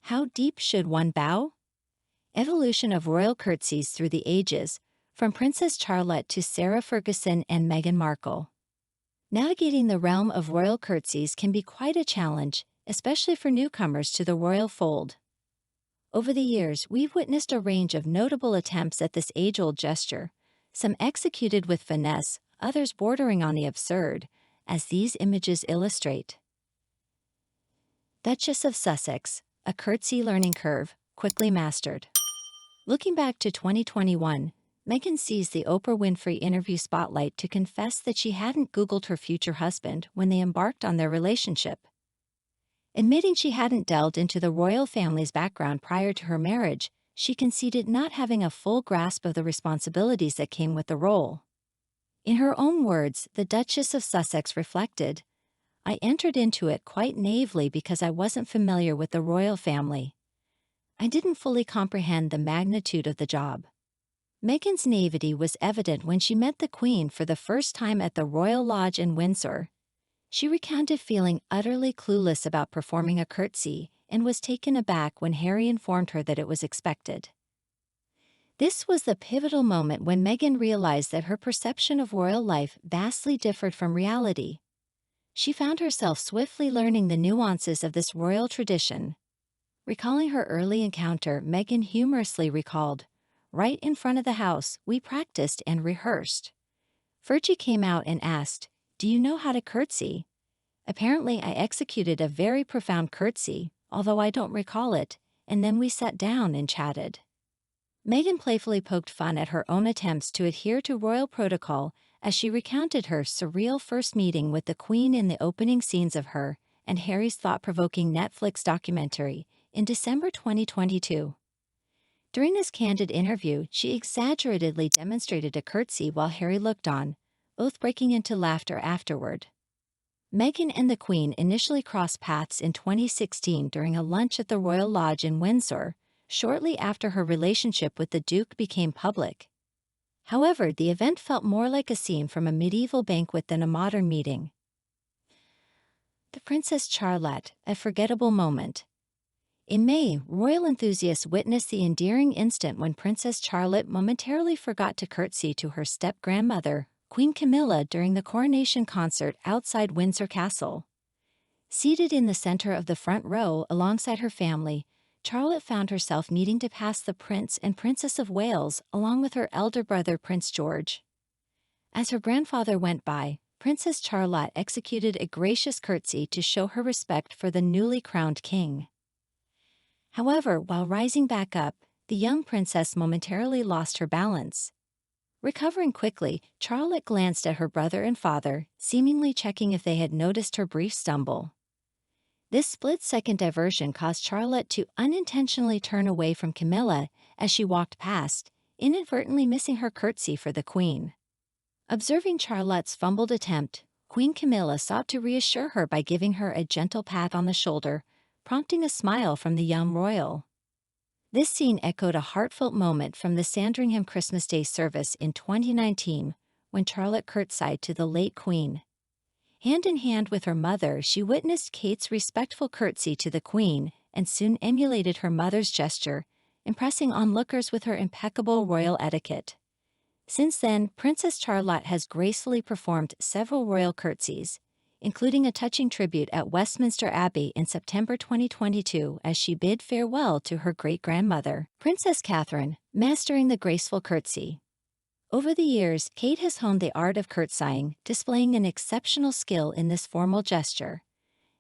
How deep should one bow? Evolution of royal curtsies through the ages, from Princess Charlotte to Sarah Ferguson and Meghan Markle. Navigating the realm of royal curtsies can be quite a challenge, especially for newcomers to the royal fold. Over the years, we've witnessed a range of notable attempts at this age-old gesture, some executed with finesse, others bordering on the absurd, as these images illustrate. Duchess of Sussex, a curtsy learning curve, quickly mastered. Looking back to 2021, Meghan seized the Oprah Winfrey interview spotlight to confess that she hadn't Googled her future husband when they embarked on their relationship. Admitting she hadn't delved into the royal family's background prior to her marriage, she conceded not having a full grasp of the responsibilities that came with the role. In her own words, the Duchess of Sussex reflected, "I entered into it quite naively because I wasn't familiar with the royal family. I didn't fully comprehend the magnitude of the job." Meghan's naivety was evident when she met the Queen for the first time at the Royal Lodge in Windsor. She recounted feeling utterly clueless about performing a curtsy and was taken aback when Harry informed her that it was expected. This was the pivotal moment when Meghan realized that her perception of royal life vastly differed from reality. She found herself swiftly learning the nuances of this royal tradition. Recalling her early encounter, Meghan humorously recalled, "Right in front of the house, we practiced and rehearsed. Fergie came out and asked, 'Do you know how to curtsy?' Apparently I executed a very profound curtsy, although I don't recall it, and then we sat down and chatted." Meghan playfully poked fun at her own attempts to adhere to royal protocol as she recounted her surreal first meeting with the Queen in the opening scenes of her and Harry's thought-provoking Netflix documentary in December 2022. During this candid interview, she exaggeratedly demonstrated a curtsy while Harry looked on, both breaking into laughter afterward. Meghan and the Queen initially crossed paths in 2016 during a lunch at the Royal Lodge in Windsor, shortly after her relationship with the Duke became public. However, the event felt more like a scene from a medieval banquet than a modern meeting. The Princess Charlotte, a forgettable moment. In May, royal enthusiasts witnessed the endearing instant when Princess Charlotte momentarily forgot to curtsy to her step-grandmother, Queen Camilla, during the coronation concert outside Windsor Castle. Seated in the center of the front row alongside her family, Charlotte found herself needing to pass the Prince and Princess of Wales along with her elder brother Prince George. As her grandfather went by, Princess Charlotte executed a gracious curtsy to show her respect for the newly crowned king. However, while rising back up, the young princess momentarily lost her balance. Recovering quickly, Charlotte glanced at her brother and father, seemingly checking if they had noticed her brief stumble. This split-second diversion caused Charlotte to unintentionally turn away from Camilla as she walked past, inadvertently missing her curtsy for the Queen. Observing Charlotte's fumbled attempt, Queen Camilla sought to reassure her by giving her a gentle pat on the shoulder, prompting a smile from the young royal. This scene echoed a heartfelt moment from the Sandringham Christmas Day service in 2019, when Charlotte curtsied to the late Queen. Hand in hand with her mother, she witnessed Kate's respectful curtsy to the Queen and soon emulated her mother's gesture, impressing onlookers with her impeccable royal etiquette. Since then, Princess Charlotte has gracefully performed several royal curtsies, including a touching tribute at Westminster Abbey in September 2022 as she bid farewell to her great-grandmother, Princess Catherine, mastering the graceful curtsy. Over the years, Kate has honed the art of curtsying, displaying an exceptional skill in this formal gesture.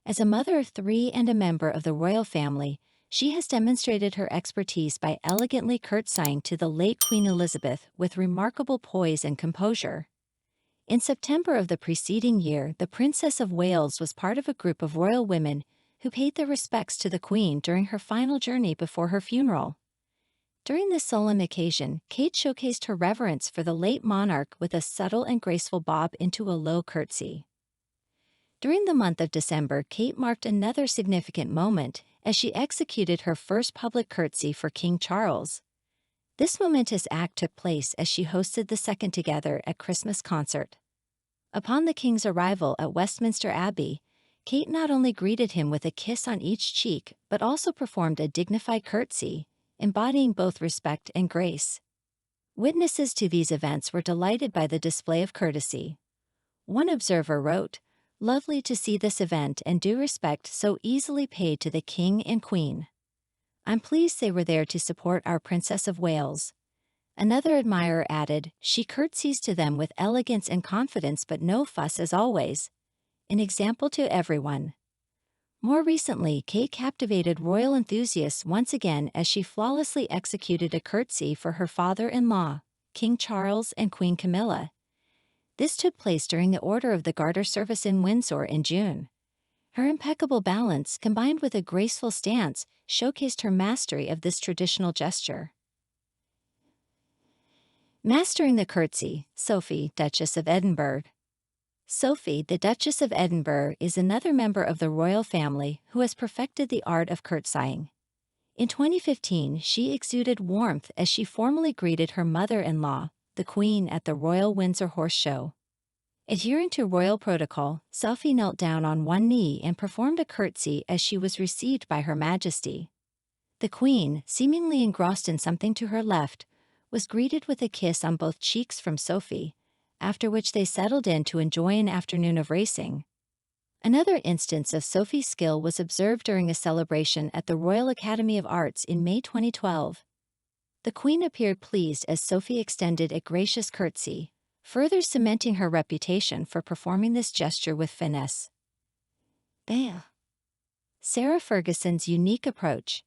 As a mother of three and a member of the royal family, she has demonstrated her expertise by elegantly curtsying to the late Queen Elizabeth with remarkable poise and composure. In September of the preceding year, the Princess of Wales was part of a group of royal women who paid their respects to the Queen during her final journey before her funeral. During this solemn occasion, Kate showcased her reverence for the late monarch with a subtle and graceful bob into a low curtsy. During the month of December, Kate marked another significant moment as she executed her first public curtsy for King Charles. This momentous act took place as she hosted the Second Together at Christmas concert. Upon the King's arrival at Westminster Abbey, Kate not only greeted him with a kiss on each cheek but also performed a dignified curtsy, embodying both respect and grace. Witnesses to these events were delighted by the display of courtesy. One observer wrote, "Lovely to see this event and due respect so easily paid to the King and Queen. I'm pleased they were there to support our Princess of Wales." Another admirer added, "She curtsies to them with elegance and confidence but no fuss as always. An example to everyone." More recently, Kate captivated royal enthusiasts once again as she flawlessly executed a curtsy for her father-in-law, King Charles and Queen Camilla. This took place during the Order of the Garter service in Windsor in June. Her impeccable balance, combined with a graceful stance, showcased her mastery of this traditional gesture. Mastering the curtsy, Sophie, Duchess of Edinburgh. Sophie, the Duchess of Edinburgh, is another member of the royal family who has perfected the art of curtsying. In 2015, she exuded warmth as she formally greeted her mother-in-law, the Queen, at the Royal Windsor Horse Show. Adhering to royal protocol, Sophie knelt down on one knee and performed a curtsy as she was received by Her Majesty. The Queen, seemingly engrossed in something to her left, was greeted with a kiss on both cheeks from Sophie, after which they settled in to enjoy an afternoon of racing. Another instance of Sophie's skill was observed during a celebration at the Royal Academy of Arts in May 2012. The Queen appeared pleased as Sophie extended a gracious curtsy, further cementing her reputation for performing this gesture with finesse. Bam! Sarah Ferguson's unique approach.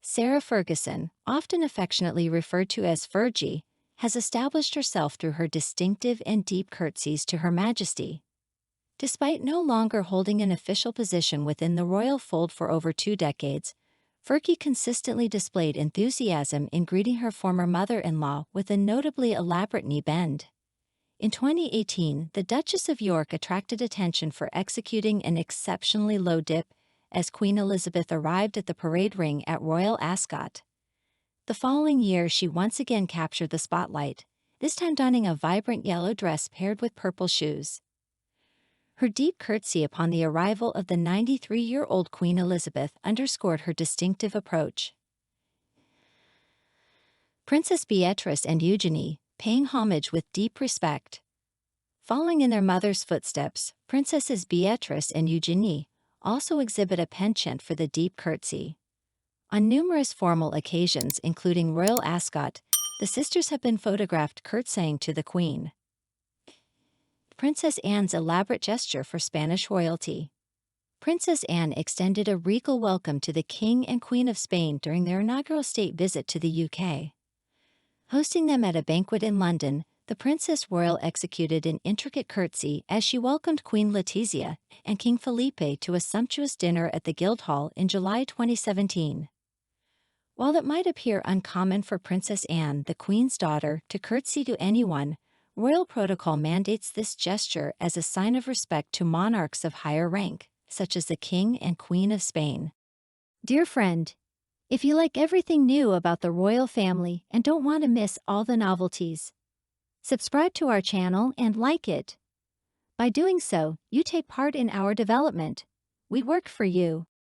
Sarah Ferguson, often affectionately referred to as Fergie, has established herself through her distinctive and deep curtsies to Her Majesty. Despite no longer holding an official position within the royal fold for over 2 decades, Fergie consistently displayed enthusiasm in greeting her former mother-in-law with a notably elaborate knee bend. In 2018, the Duchess of York attracted attention for executing an exceptionally low dip as Queen Elizabeth arrived at the parade ring at Royal Ascot. The following year, she once again captured the spotlight, this time donning a vibrant yellow dress paired with purple shoes. Her deep curtsy upon the arrival of the 93-year-old Queen Elizabeth underscored her distinctive approach. Princess Beatrice and Eugenie, paying homage with deep respect. Following in their mother's footsteps, Princesses Beatrice and Eugenie also exhibit a penchant for the deep curtsy. On numerous formal occasions, including Royal Ascot, the sisters have been photographed curtsying to the Queen. Princess Anne's elaborate gesture for Spanish royalty. Princess Anne extended a regal welcome to the King and Queen of Spain during their inaugural state visit to the UK. Hosting them at a banquet in London, the Princess Royal executed an intricate curtsy as she welcomed Queen Letizia and King Felipe to a sumptuous dinner at the Guildhall in July 2017. While it might appear uncommon for Princess Anne, the Queen's daughter, to curtsy to anyone, royal protocol mandates this gesture as a sign of respect to monarchs of higher rank, such as the King and Queen of Spain. Dear friend, if you like everything new about the royal family and don't want to miss all the novelties, subscribe to our channel and like it. By doing so, you take part in our development. We work for you.